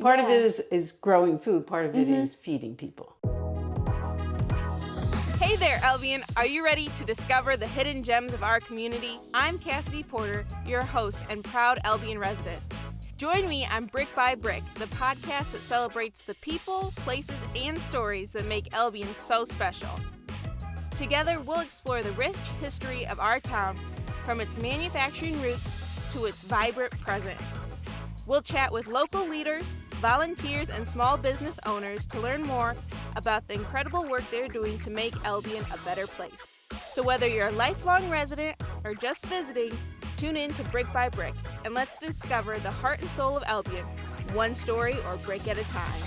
Part of it is growing food. Part of it is feeding people. Hey there, Albion. Are you ready to discover the hidden gems of our community? I'm Cassidy Porter, your host and proud Albion resident. Join me on Brick by Brick, the podcast that celebrates the people, places, and stories that make Albion so special. Together, we'll explore the rich history of our town, from its manufacturing roots to its vibrant present. We'll chat with local leaders, volunteers, and small business owners to learn more about the incredible work they're doing to make Albion a better place. So whether you're a lifelong resident or just visiting, tune in to Brick by Brick, and let's discover the heart and soul of Albion, one story or brick at a time.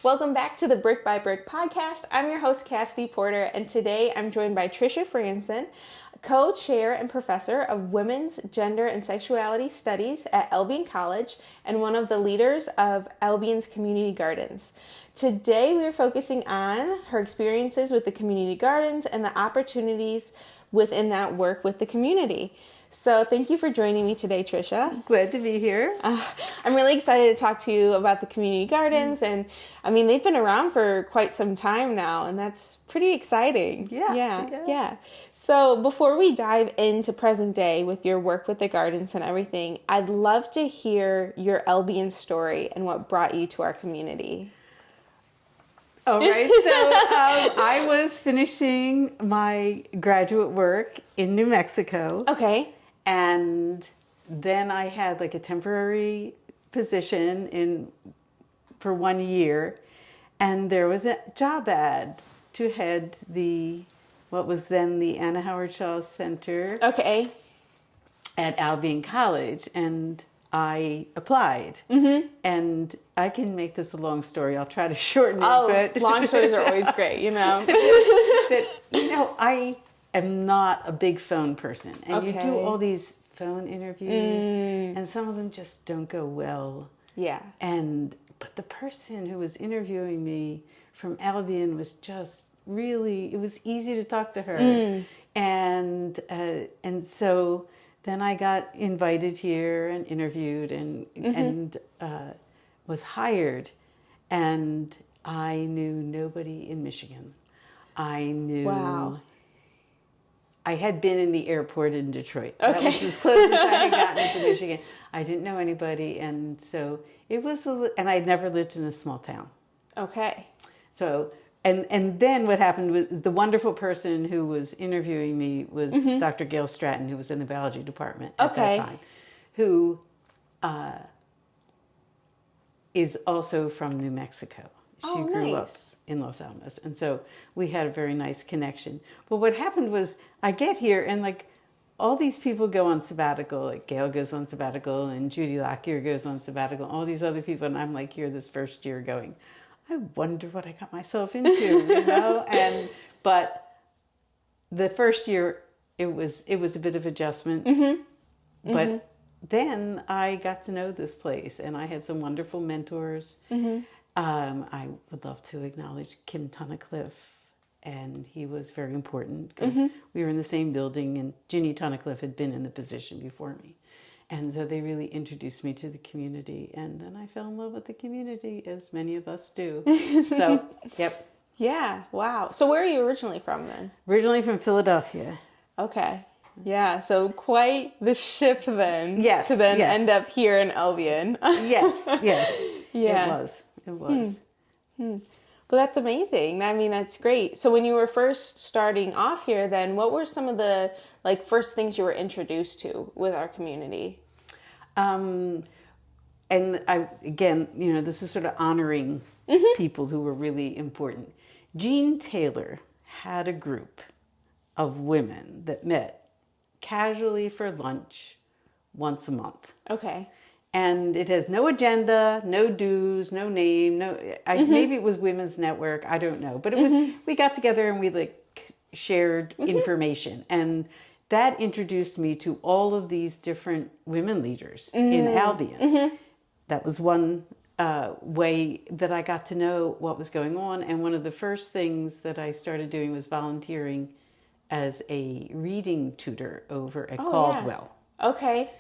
Welcome back to the Brick by Brick podcast. I'm your host, Cassidy Porter, and today I'm joined by Trisha Franzen, co-chair and professor of Women's, Gender, and Sexuality Studies at Albion College and one of the leaders of Albion's Community Gardens. Today we are focusing on her experiences with the community gardens and the opportunities within that work with the community. So thank you for joining me today, Trisha. Glad to be here. I'm really excited to talk to you about the community gardens. And I mean, they've been around for quite some time now, and that's pretty exciting. Yeah. So before we dive into present day with your work with the gardens and everything, I'd love to hear your Albion story and what brought you to our community. All right. So I was finishing my graduate work in New Mexico. Okay. And then I had like a temporary position for 1 year, and there was a job ad to head what was then the Anna Howard Shaw Center. Okay. At Albion College, and I applied. And I can make this a long story. I'll try to shorten it. But long stories are always great, you know. I am not a big phone person, and you do all these phone interviews, and some of them just don't go well. Yeah. But the person who was interviewing me from Albion was just really, it was easy to talk to her, and so then I got invited here and interviewed and was hired, and I knew nobody in Michigan. Wow. I had been in the airport in Detroit. Okay. That was as close as I had gotten to Michigan. I didn't know anybody, and so it was, and I'd never lived in a small town. Okay. So, and then what happened was the wonderful person who was interviewing me was Dr. Gail Stratton, who was in the biology department at that time, who is also from New Mexico. She grew up in Los Alamos. And so we had a very nice connection. But what happened was I get here and like all these people go on sabbatical, like Gail goes on sabbatical and Judy Lockyer goes on sabbatical, all these other people. And I'm like here this first year going, I wonder what I got myself into, you know? But the first year it was a bit of adjustment. But then I got to know this place and I had some wonderful mentors. I would love to acknowledge Kim Tunnicliffe, and he was very important because we were in the same building, and Ginny Tunnicliffe had been in the position before me. And so they really introduced me to the community, and then I fell in love with the community, as many of us do. So, yep. Yeah, wow. So where are you originally from then? Originally from Philadelphia. Okay. Yeah, so quite the shift then. Yes. To then end up here in Albion. Yes. Yeah. It was. Well, that's amazing. I mean, that's great. So when you were first starting off here, then what were some of the first things you were introduced to with our community? And this is sort of honoring people who were really important. Jean Taylor had a group of women that met casually for lunch once a month. Okay. And it has no agenda, no dues, no name, maybe it was Women's Network, I don't know. But it was, we got together and we shared information. And that introduced me to all of these different women leaders in Albion. That was one way that I got to know what was going on. And one of the first things that I started doing was volunteering as a reading tutor over at Oh, Caldwell. Yeah. Okay.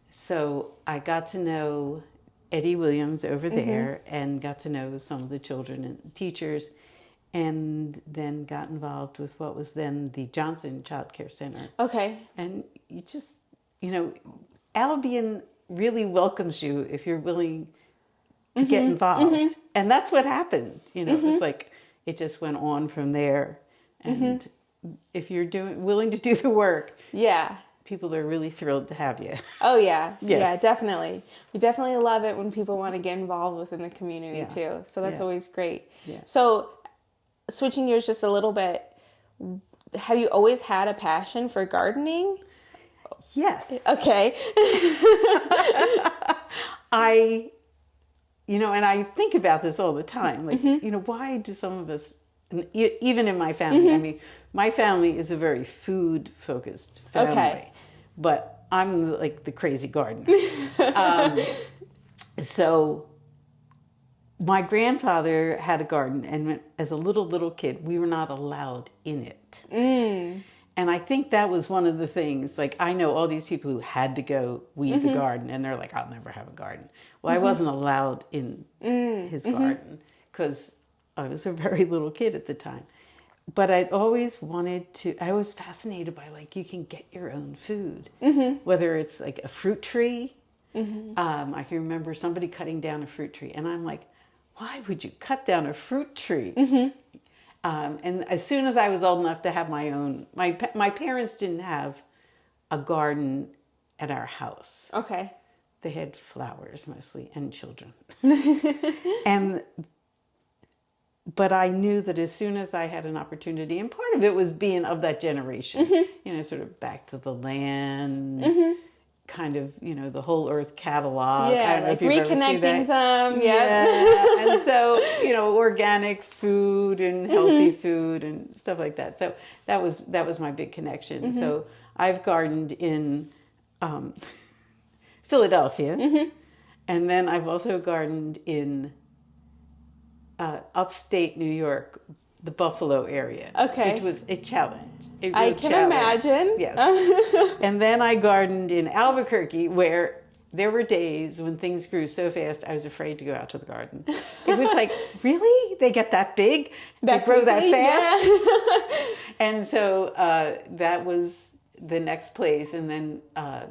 So I got to know Eddie Williams over there and got to know some of the children and teachers, and then got involved with what was then the Johnson Child Care Center. Okay. And you just, Albion really welcomes you if you're willing to get involved. And that's what happened. It was like, it just went on from there. And if you're willing to do the work, Yeah. people are really thrilled to have you. Oh, yeah. Yes. Yeah, definitely. We definitely love it when people want to get involved within the community, too. So that's always great. Yeah. So switching gears just a little bit, have you always had a passion for gardening? Yes. Okay. And I think about this all the time. Like, why do some of us, even in my family, I mean, my family is a very food-focused family. Okay. But I'm like the crazy gardener. So my grandfather had a garden, and as a little kid, we were not allowed in it. And I think that was one of the things, like, I know all these people who had to go weed the garden, and they're like, I'll never have a garden. Well, I wasn't allowed in his garden because I was a very little kid at the time. But I'd always I was fascinated by, like, you can get your own food, whether it's like a fruit tree. I can remember somebody cutting down a fruit tree, and I'm like, why would you cut down a fruit tree? And as soon as I was old enough to have my own, my parents didn't have a garden at our house. Okay. They had flowers mostly and children. But I knew that as soon as I had an opportunity, and part of it was being of that generation, sort of back to the land, kind of, the whole earth catalog. Yeah, I don't know like if you've ever seen reconnecting that. some. Yeah. And so, organic food and healthy food and stuff like that. So that was my big connection. So I've gardened in Philadelphia, and then I've also gardened in upstate New York, the Buffalo area. Okay. Which was a challenge. I can imagine. Yes. And then I gardened in Albuquerque, where there were days when things grew so fast, I was afraid to go out to the garden. It was like, really? They get that big? They grow that fast? Yeah. And so that was the next place. And then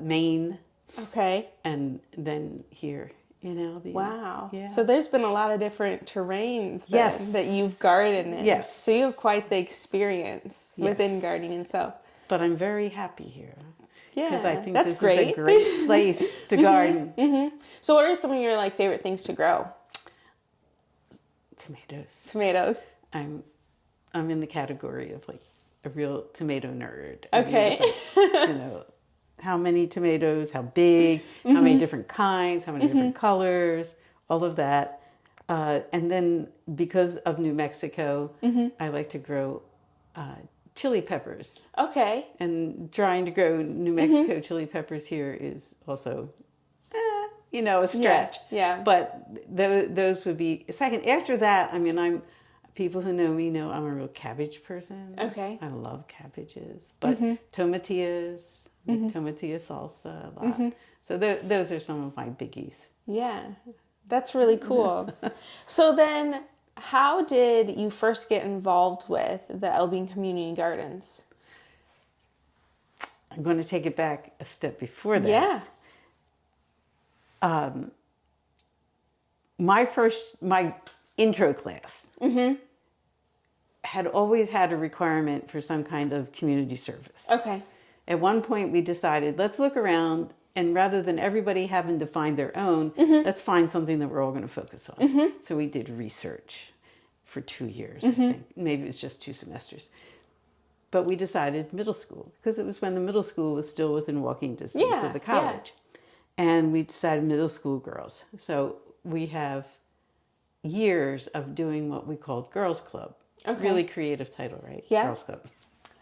Maine. Okay. And then here in Albion. Wow. Yeah. So there's been a lot of different terrains that you've gardened in. Yes. So you have quite the experience within gardening itself. But I'm very happy here. Yeah. Because I think that's this great. is a great place to garden. So what are some of your favorite things to grow? Tomatoes. Tomatoes. I'm in the category of like a real tomato nerd. Okay. I mean, how many tomatoes, how big, how many different kinds, how many different colors, all of that. And then because of New Mexico, I like to grow chili peppers. Okay. And trying to grow New Mexico chili peppers here is also, a stretch. Yeah. But those would be second. After that, I mean, people who know me know I'm a real cabbage person. Okay. I love cabbages, but tomatillas, tomatilla salsa a lot. So those are some of my biggies. Yeah, that's really cool. So then, how did you first get involved with the Albion Community Gardens? I'm going to take it back a step before that. Yeah. My intro class had always had a requirement for some kind of community service. Okay. At one point, we decided, let's look around, and rather than everybody having to find their own, let's find something that we're all going to focus on. So we did research for 2 years, I think. Maybe it was just 2 semesters. But we decided middle school, because it was when the middle school was still within walking distance of the college. And we decided middle school girls. So we have years of doing what we called Girls Club. Okay. Really creative title, right? Yeah. Girls Club.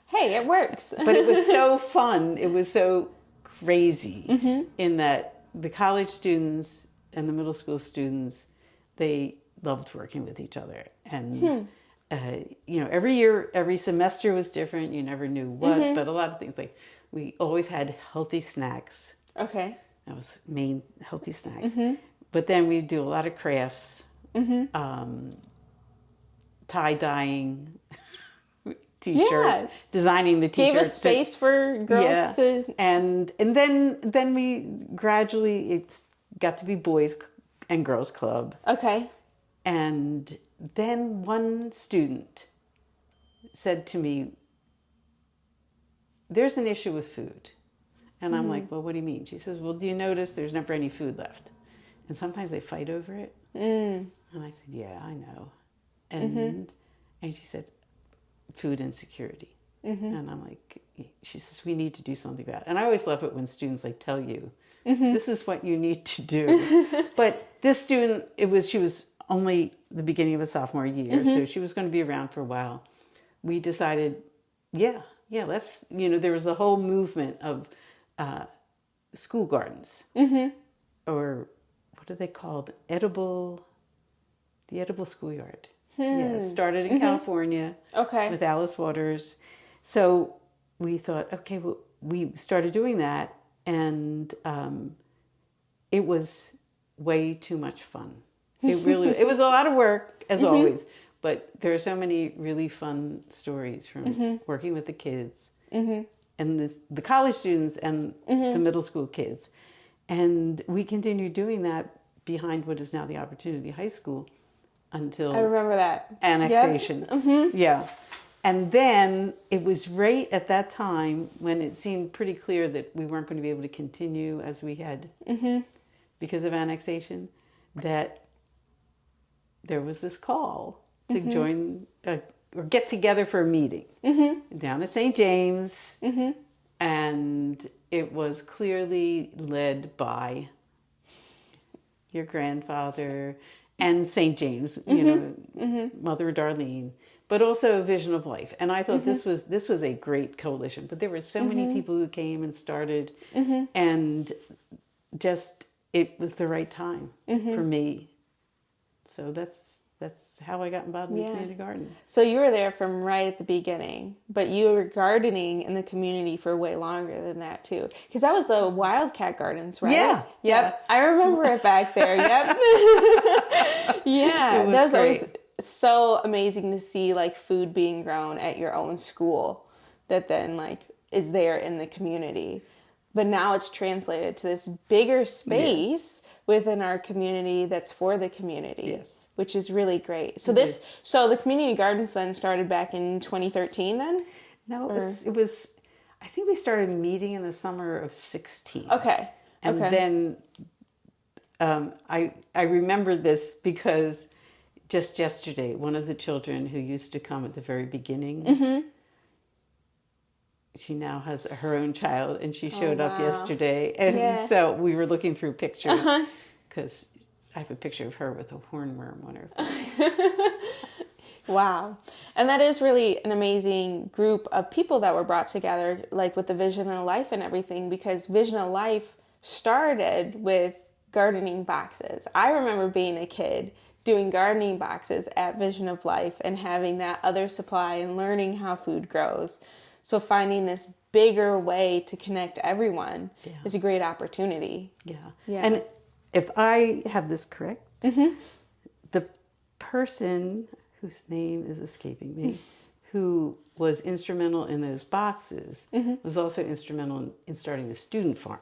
Hey, it works. But it was so fun. It was so crazy in that the college students and the middle school students, they loved working with each other. And every year, every semester was different. You never knew what, but a lot of things, like we always had healthy snacks. Okay. That was main, healthy snacks. But then we do a lot of crafts, tie-dyeing t-shirts, designing the t-shirts. Gave us space for girls to... And then we gradually, it's got to be boys and girls club. Okay. And then one student said to me, there's an issue with food. And I'm like, well, what do you mean? She says, well, do you notice there's never any food left? And sometimes they fight over it. And I said, yeah, I know. And she said, food insecurity. And I'm like, she says, we need to do something about it. And I always love it when students like tell you, this is what you need to do. But this student, she was only the beginning of a sophomore year, so she was going to be around for a while. We decided, let's, there was a whole movement of school gardens, or what are they called? The edible schoolyard. Yeah, started in California with Alice Waters. So we thought, okay, well, we started doing that, and it was way too much fun. It was a lot of work, as always, but there are so many really fun stories from working with the kids and the college students and the middle school kids. And we continued doing that behind what is now the Opportunity High School until... I remember that. Annexation. Yep. Yeah. And then it was right at that time when it seemed pretty clear that we weren't going to be able to continue as we had because of annexation, that there was this call to join or get together for a meeting down at St. James. And it was clearly led by your grandfather and St. James, Mother Darlene, but also a Vision of Life. And I thought this was a great coalition. But there were so many people who came and started, and just it was the right time for me. So that's how I got involved in the community garden. So you were there from right at the beginning, but you were gardening in the community for way longer than that too. Because that was the Wildcat Gardens, right? Yeah. Yep. Yeah. I remember it back there. Yep. Yeah. It was That was great. always so amazing to see like food being grown at your own school that then like is there in the community. But now it's translated to this bigger space within our community that's for the community. Yes. Which is really great. So so the community gardens then started back in 2013 then? No, it was, I think we started meeting in the summer of 16. Okay. And then I remember this because just yesterday, one of the children who used to come at the very beginning, she now has her own child, and she showed up yesterday. And so we were looking through pictures because I have a picture of her with a hornworm on her. Wow. And that is really an amazing group of people that were brought together, like with the Vision of Life and everything, because Vision of Life started with gardening boxes. I remember being a kid doing gardening boxes at Vision of Life and having that other supply and learning how food grows. So finding this bigger way to connect everyone is a great opportunity. Yeah. Yeah. And if I have this correct, the person whose name is escaping me, who was instrumental in those boxes, was also instrumental in starting the student farm.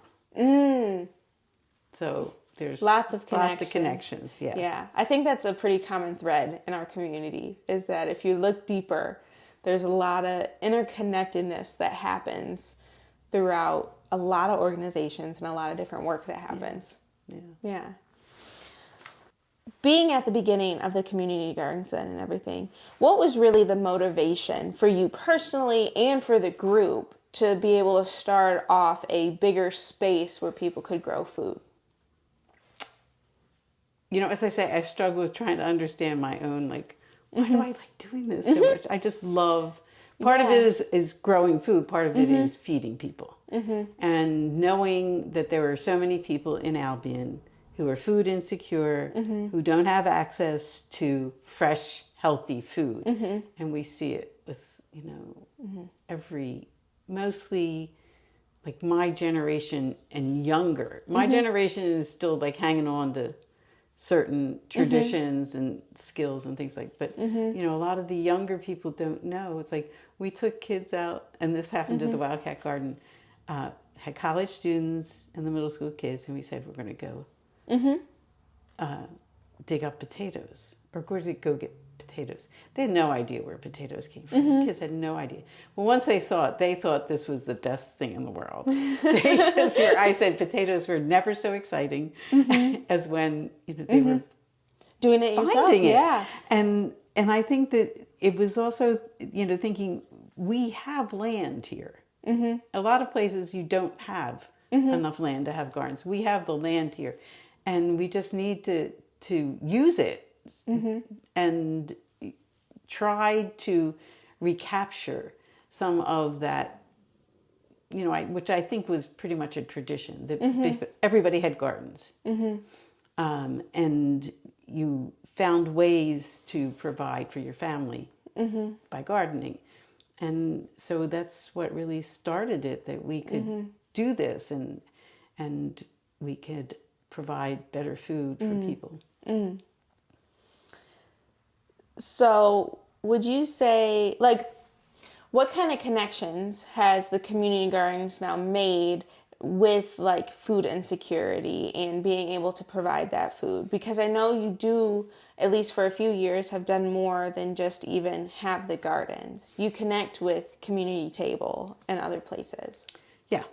So there's lots of connections. Yeah. Yeah. I think that's a pretty common thread in our community, is that if you look deeper, there's a lot of interconnectedness that happens throughout a lot of organizations and a lot of different work that happens. Yeah. Being at the beginning of the community gardens then and everything, what was really the motivation for you personally and for the group to be able to start off a bigger space where people could grow food? As I say, I struggle with trying to understand my own, why do I like doing this so much? I just love, part of it is growing food, part of it is feeding people. And knowing that there are so many people in Albion who are food insecure, who don't have access to fresh healthy food. And we see it with, mostly like my generation and younger. My generation is still like hanging on to certain traditions and skills and things like, but a lot of the younger people don't know. It's like we took kids out, and this happened at the Wildcat Garden, had college students and the middle school kids, and we said we're going to go dig up potatoes, or go get potatoes. They had no idea where potatoes came from. The kids had no idea. Well, once they saw it, they thought this was the best thing in the world. I said potatoes were never so exciting as when they were doing it yourself. Finding it. Yeah, and I think that it was also thinking we have land here. A lot of places you don't have enough land to have gardens. We have the land here, and we just need to use it and try to recapture some of that, which I think was pretty much a tradition. That everybody had gardens, and you found ways to provide for your family by gardening. And so that's what really started it, that we could do this and we could provide better food for people. So would you say, like, what kind of connections has the community gardens now made with like food insecurity and being able to provide that food? Because I know you do, at least for a few years, have done more than just even have the gardens. You connect with Community Table and other places. Yeah.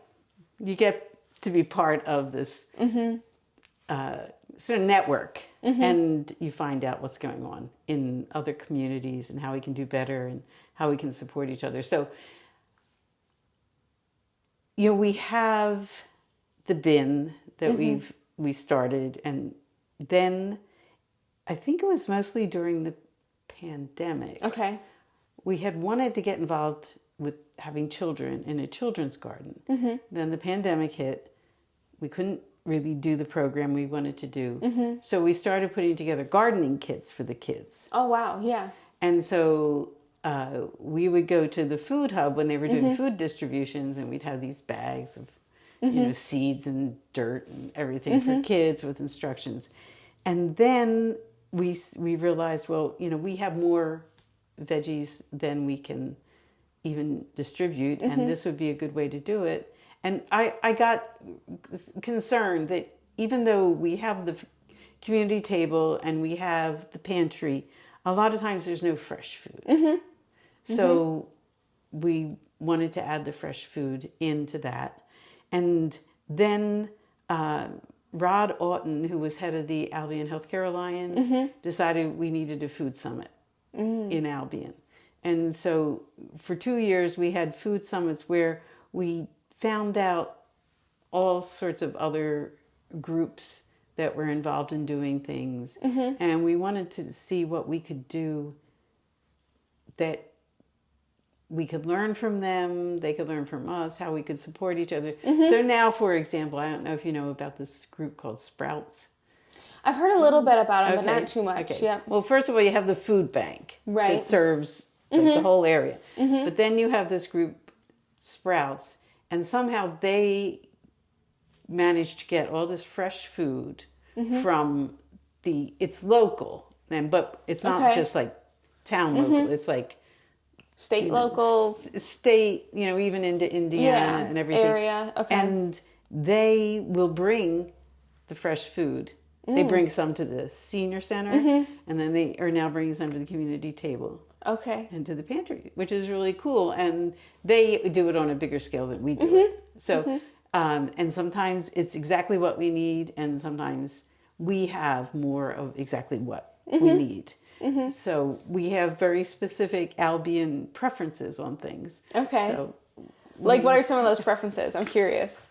You get to be part of this sort of network, and you find out what's going on in other communities and how we can do better and how we can support each other. So, we have the bin that we started, and then I think it was mostly during the pandemic. Okay. We had wanted to get involved with having children in a children's garden. Then the pandemic hit. We couldn't really do the program we wanted to do. So we started putting together gardening kits for the kids. Oh, wow. Yeah. And so we would go to the food hub when they were doing food distributions, and we'd have these bags of seeds and dirt and everything for kids with instructions. And then we realized, well, we have more veggies than we can even distribute, and this would be a good way to do it. And I got concerned that even though we have the community table and we have the pantry, a lot of times there's no fresh food. So we wanted to add the fresh food into that. And then Rod Oughton, who was head of the Albion Healthcare Alliance, decided we needed a food summit in Albion. And so for 2 years we had food summits where we found out all sorts of other groups that were involved in doing things. And we wanted to see what we could do that we could learn from them, they could learn from us, how we could support each other. So now, for example, I don't know if you know about this group called Sprouts. I've heard a little bit about them, but not too much. Okay. Yeah. Well, first of all, you have the food bank that serves the whole area. But then you have this group, Sprouts, and somehow they managed to get all this fresh food from it's local, but it's not just like town local. It's like state local. State, even into Indiana and everything. Area, okay. And they will bring the fresh food. They bring some to the senior center, and then they are now bringing some to the community table. Okay. And to the pantry, which is really cool. And they do it on a bigger scale than we do it. So, and sometimes it's exactly what we need, and sometimes we have more of exactly what we need. So we have very specific Albion preferences on things. Okay. So, like, what are some of those preferences? I'm curious.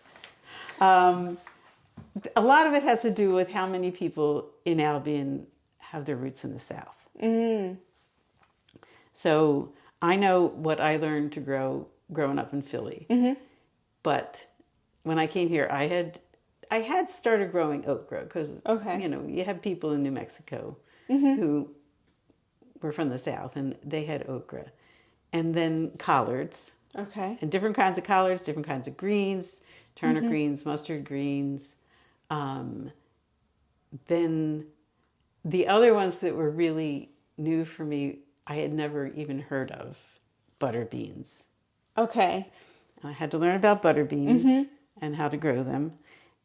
A lot of it has to do with how many people in Albion have their roots in the South. So I know what I learned to grow growing up in Philly. But when I came here, I had started growing oat grow because you have people in New Mexico who were from the South, and they had okra. And then collards. Okay. And different kinds of collards, different kinds of greens, turnip greens, mustard greens. Then the other ones that were really new for me, I had never even heard of butter beans. Okay. I had to learn about butter beans and how to grow them.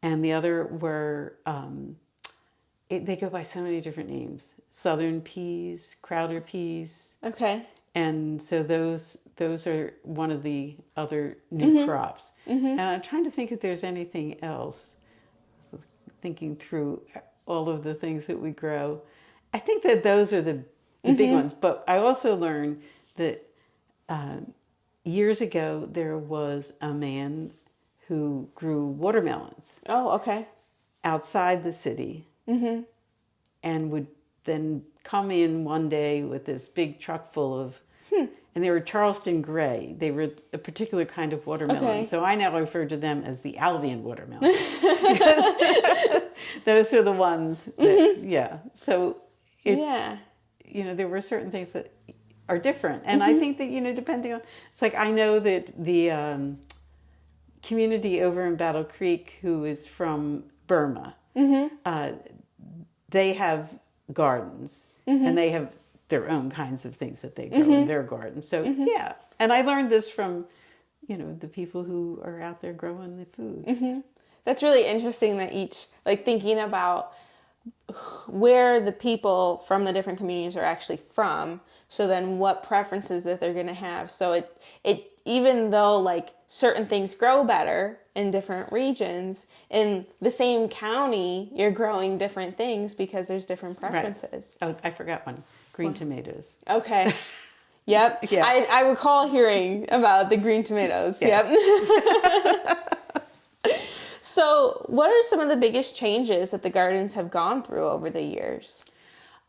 And the other were, they go by so many different names. Southern peas, Crowder peas. Okay. And so those are one of the other new crops. And I'm trying to think if there's anything else, thinking through all of the things that we grow. I think that those are the big ones. But I also learned that years ago there was a man who grew watermelons. Oh, okay. Outside the city, and would then come in one day with this big truck full of, and they were Charleston gray. They were a particular kind of watermelon. Okay. So I now refer to them as the Albion watermelons. Because those are the ones that, So it's, there were certain things that are different. And I think that, depending on, it's like I know that the community over in Battle Creek who is from Burma, they have gardens and they have their own kinds of things that they grow in their gardens. So and I learned this from, the people who are out there growing the food. That's really interesting that thinking about where the people from the different communities are actually from. So then what preferences that they're going to have. So it even though certain things grow better in different regions, in the same county, you're growing different things because there's different preferences. Right. Oh, I forgot one. Green tomatoes. Okay. Yep. Yeah. I recall hearing about the green tomatoes. Yes. Yep. So what are some of the biggest changes that the gardens have gone through over the years?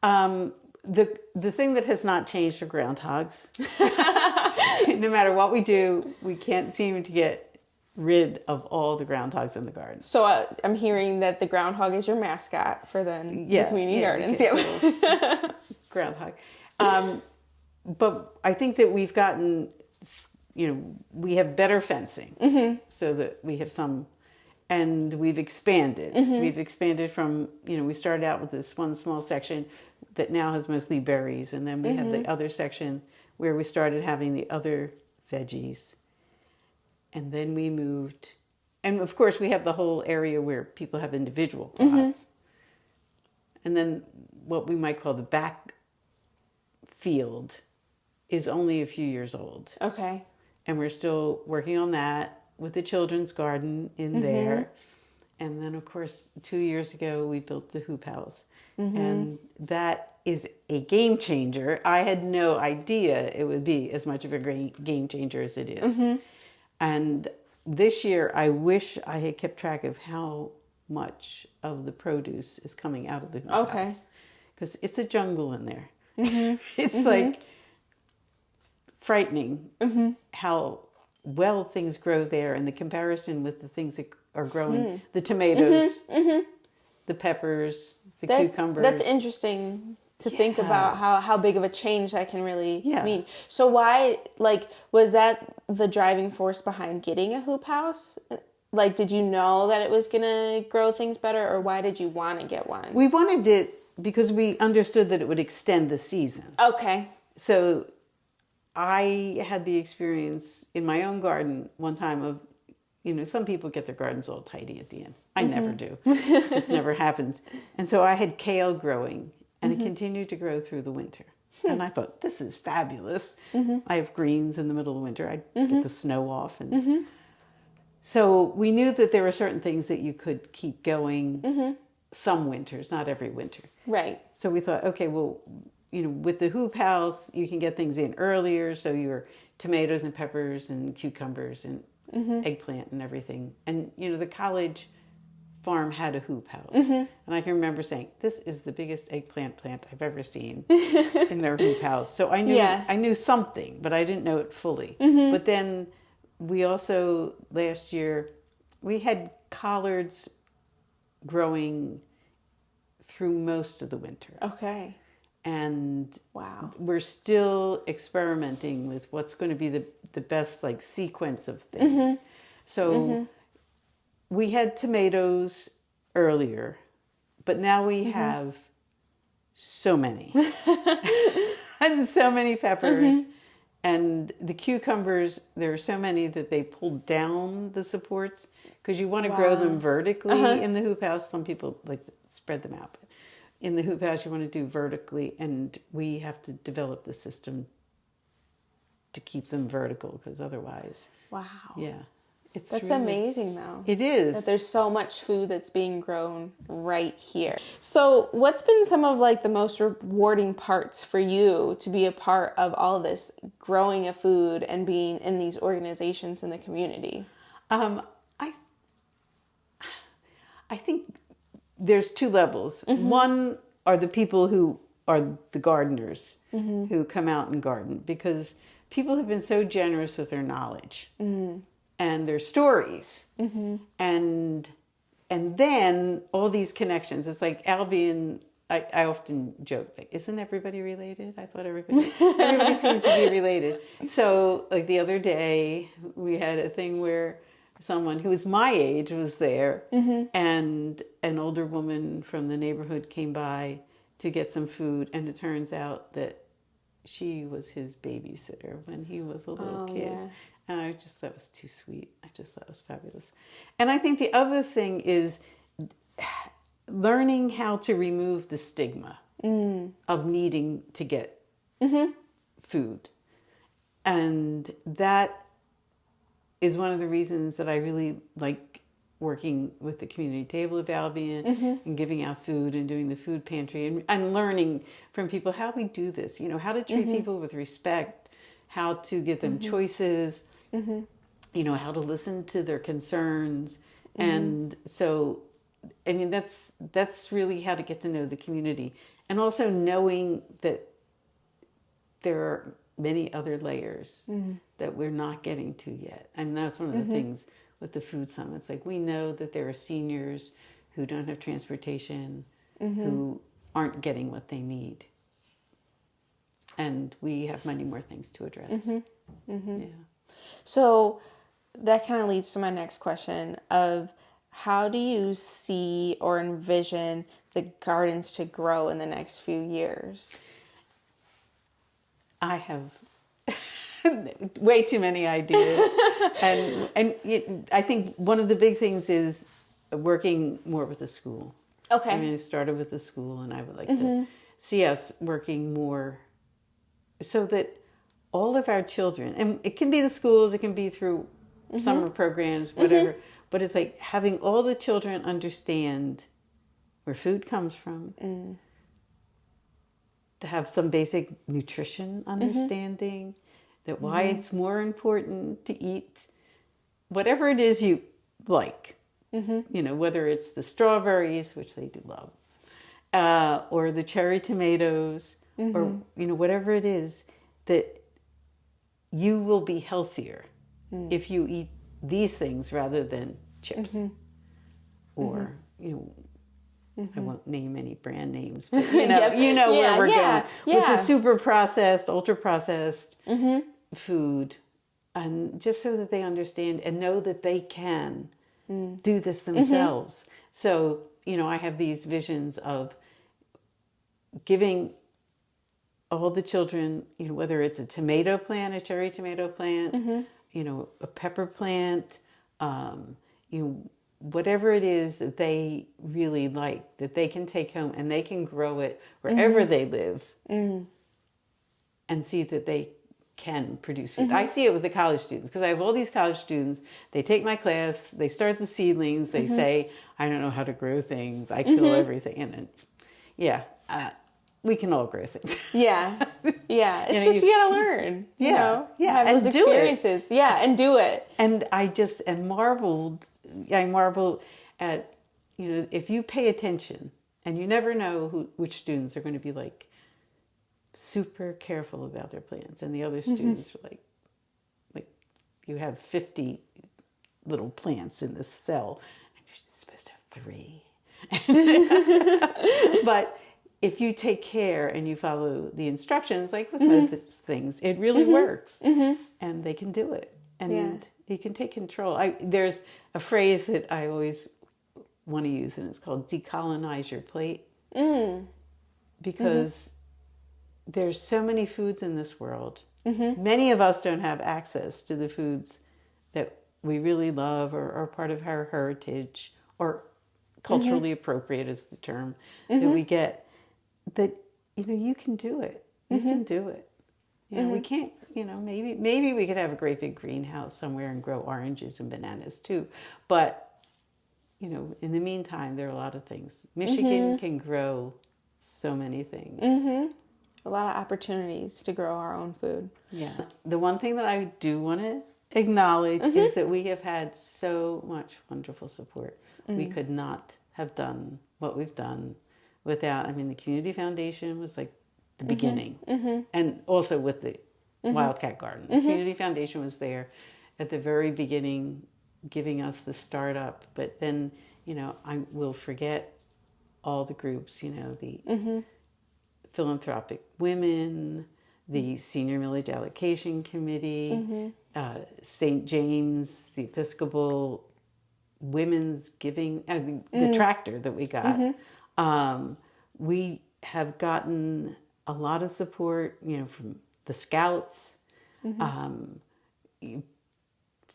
The thing that has not changed are groundhogs. No matter what we do, we can't seem to get rid of all the groundhogs in the garden. So I'm hearing that the groundhog is your mascot for the community gardens. Yeah. Groundhog. But I think that we've gotten, we have better fencing so that we have some, and we've expanded. We've expanded from, we started out with this one small section that now has mostly berries. And then we had the other section where we started having the other veggies. And then we moved, and of course we have the whole area where people have individual plots. And then what we might call the back field is only a few years old. Okay. And we're still working on that with the children's garden in there. And then of course 2 years ago we built the hoop house. And that is a game changer. I had no idea it would be as much of a great game changer as it is. And this year, I wish I had kept track of how much of the produce is coming out of the hoop house. Because it's a jungle in there. It's like frightening how well things grow there, and the comparison with the things that are growing, the tomatoes, the peppers, the cucumbers. That's interesting to think about how big of a change that can really mean. So why, was that the driving force behind getting a hoop house? Did you know that it was going to grow things better, or why did you want to get one? We wanted it because we understood that it would extend the season. Okay. So I had the experience in my own garden one time of, some people get their gardens all tidy at the end. I never do. It just never happens. And so I had kale growing, and it continued to grow through the winter. And I thought, this is fabulous. I have greens in the middle of winter. I get the snow off. And so we knew that there were certain things that you could keep going some winters, not every winter. Right. So we thought, okay, well, with the hoop house, you can get things in earlier. So your tomatoes and peppers and cucumbers and eggplant and everything. And, the college farm had a hoop house. And I can remember saying, this is the biggest eggplant plant I've ever seen in their hoop house. So I knew something, but I didn't know it fully. But then we also, last year, we had collards growing through most of the winter. Okay. And wow. we're still experimenting with what's going to be the best like sequence of things. So we had tomatoes earlier, but now we have so many and so many peppers. And the cucumbers, there are so many that they pulled down the supports because you want to grow them vertically in the hoop house. Some people like spread them out. But in the hoop house, you want to do vertically, and we have to develop the system to keep them vertical because otherwise, wow. Yeah. That's really amazing, though. It is. That there's so much food that's being grown right here. So what's been some of like the most rewarding parts for you to be a part of all of this growing of food and being in these organizations in the community? I think there's two levels. One are the people who are the gardeners who come out and garden, because people have been so generous with their knowledge. And their stories, and then all these connections. It's like Albion. I often joke, like, isn't everybody related? I thought everybody seems to be related. So, like the other day, we had a thing where someone who was my age was there, and an older woman from the neighborhood came by to get some food, and it turns out that she was his babysitter when he was a little kid. Yeah. And I just thought it was too sweet. I just thought it was fabulous. And I think the other thing is learning how to remove the stigma of needing to get food. And that is one of the reasons that I really like working with the community table of Albion and giving out food and doing the food pantry and learning from people how we do this, how to treat people with respect, how to give them choices, how to listen to their concerns. And so, I mean, that's really how to get to know the community. And also knowing that there are many other layers that we're not getting to yet. And that's one of the things with the food summits. Like, we know that there are seniors who don't have transportation, who aren't getting what they need. And we have many more things to address. Yeah. So that kind of leads to my next question of how do you see or envision the gardens to grow in the next few years? I have way too many ideas. and I think one of the big things is working more with the school. Okay. I mean, I started with the school, and I would like to see us working more so that all of our children, and it can be the schools, it can be through summer programs, whatever, but it's like having all the children understand where food comes from, to have some basic nutrition understanding, that why it's more important to eat whatever it is you like, whether it's the strawberries, which they do love, or the cherry tomatoes, or, whatever it is, that you will be healthier if you eat these things rather than chips. Or, I won't name any brand names, but where we're going with the super processed, ultra processed food, and just so that they understand and know that they can do this themselves. So, I have these visions of giving all the children, whether it's a tomato plant, a cherry tomato plant, a pepper plant, whatever it is that they really like, that they can take home and they can grow it wherever they live, and see that they can produce food. I see it with the college students, because I have all these college students. They take my class, they start the seedlings, they say, I don't know how to grow things, I kill everything. And then, we can all grow things. Yeah. It's just, you gotta learn. Have those and experiences. And do it. And I marvel at, if you pay attention, and you never know which students are going to be like super careful about their plants, and the other students are like you have 50 little plants in this cell, and you're supposed to have 3. But if you take care and you follow the instructions, like with most things, it really works, and they can do it, and you can take control. There's a phrase that I always want to use, and it's called decolonize your plate, because there's so many foods in this world. Many of us don't have access to the foods that we really love or are part of our heritage, or culturally appropriate is the term that we get. That, you can do it. You can do it. We can't, maybe we could have a great big greenhouse somewhere and grow oranges and bananas too. But, in the meantime, there are a lot of things. Michigan can grow so many things. A lot of opportunities to grow our own food. Yeah. The one thing that I do want to acknowledge is that we have had so much wonderful support. We could not have done what we've done without, the Community Foundation was like the beginning. And also with the Wildcat Garden. The Community Foundation was there at the very beginning, giving us the startup. But then, I will forget all the groups, the Philanthropic Women, the Senior Millage Allocation Committee, St. James, the Episcopal Women's Giving, the tractor that we got. We have gotten a lot of support, from the Scouts,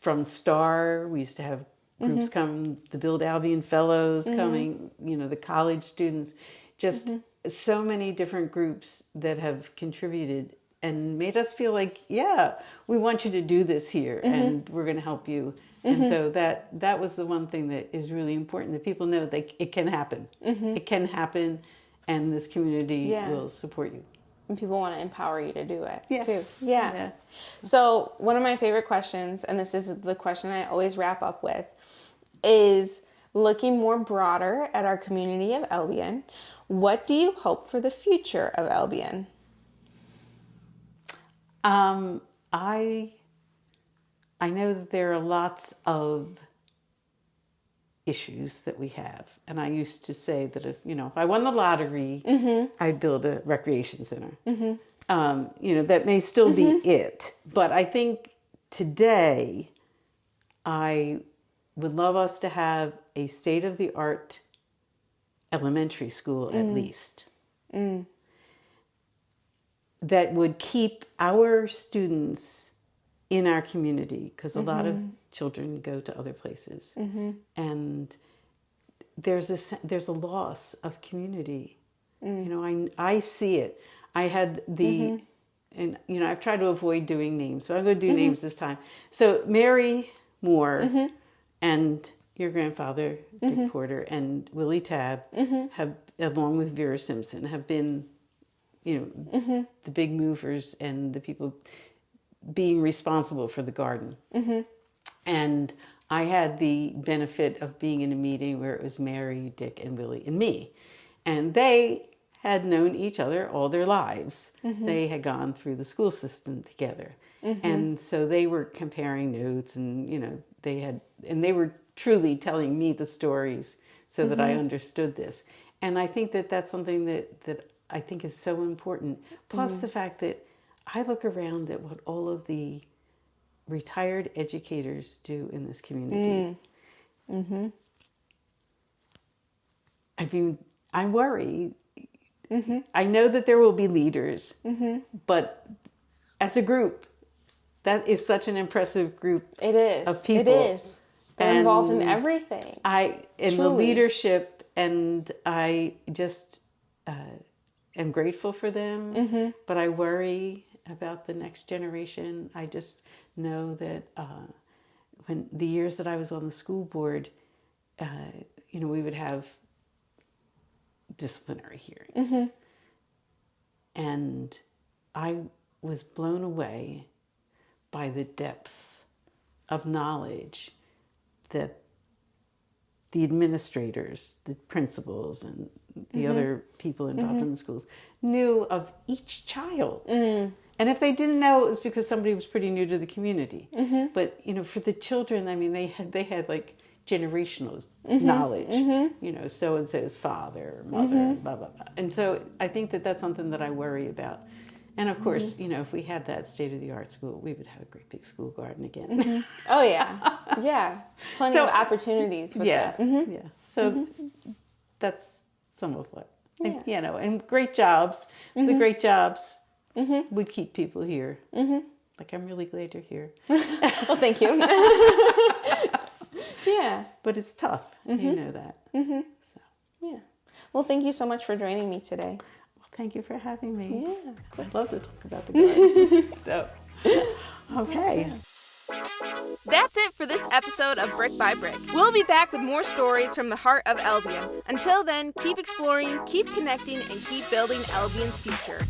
from STAR. We used to have groups come, the Build Albion Fellows coming, the college students, just so many different groups that have contributed and made us feel like, we want you to do this here and we're going to help you. And so that was the one thing that is really important, that people know that it can happen. It can happen, and this community will support you. And people want to empower you to do it too. Yeah. So one of my favorite questions, and this is the question I always wrap up with, is looking more broader at our community of Albion. What do you hope for the future of Albion? I know that there are lots of issues that we have. And I used to say that if I won the lottery, I'd build a recreation center. That may still be it. But I think today I would love us to have a state-of-the-art elementary school at least. That would keep our students in our community, because a lot of children go to other places, and there's a loss of community. I see it. I had and I've tried to avoid doing names, so I'm going to do names this time. So Mary Moore and your grandfather Dick Porter and Willie Tabb have, along with Vera Simpson, have been the big movers and the people being responsible for the garden. And I had the benefit of being in a meeting where it was Mary, Dick, and Willie, and me. And they had known each other all their lives. They had gone through the school system together. And so they were comparing notes, and they were truly telling me the stories so that I understood this. And I think that that's something that I think is so important. Plus the fact that I look around at what all of the retired educators do in this community. I worry. I know that there will be leaders, but as a group, that is such an impressive group of people. It is. They're involved in everything. The leadership, and I just am grateful for them, but I worry about the next generation. I just know that when the years that I was on the school board, we would have disciplinary hearings. And I was blown away by the depth of knowledge that the administrators, the principals, and the other people involved in the schools knew of each child. And if they didn't know, it was because somebody was pretty new to the community. But, for the children, they had like generational knowledge, you know, so-and-so's father, mother, blah, blah, blah. And so I think that that's something that I worry about. And of course, you know, if we had that state-of-the-art school, we would have a great big school garden again. Oh, yeah. Yeah. Plenty of opportunities with that. Yeah. So that's some of what, and, you know, and great jobs. The great jobs would keep people here. Like, I'm really glad you're here. Well, thank you. Yeah. But it's tough. You know that. So. Yeah. Well, thank you so much for joining me today. Well, thank you for having me. Yeah. I'd love to talk about the garden. So, okay. That's it for this episode of Brick by Brick. We'll be back with more stories from the heart of Albion. Until then, keep exploring, keep connecting, and keep building Albion's future.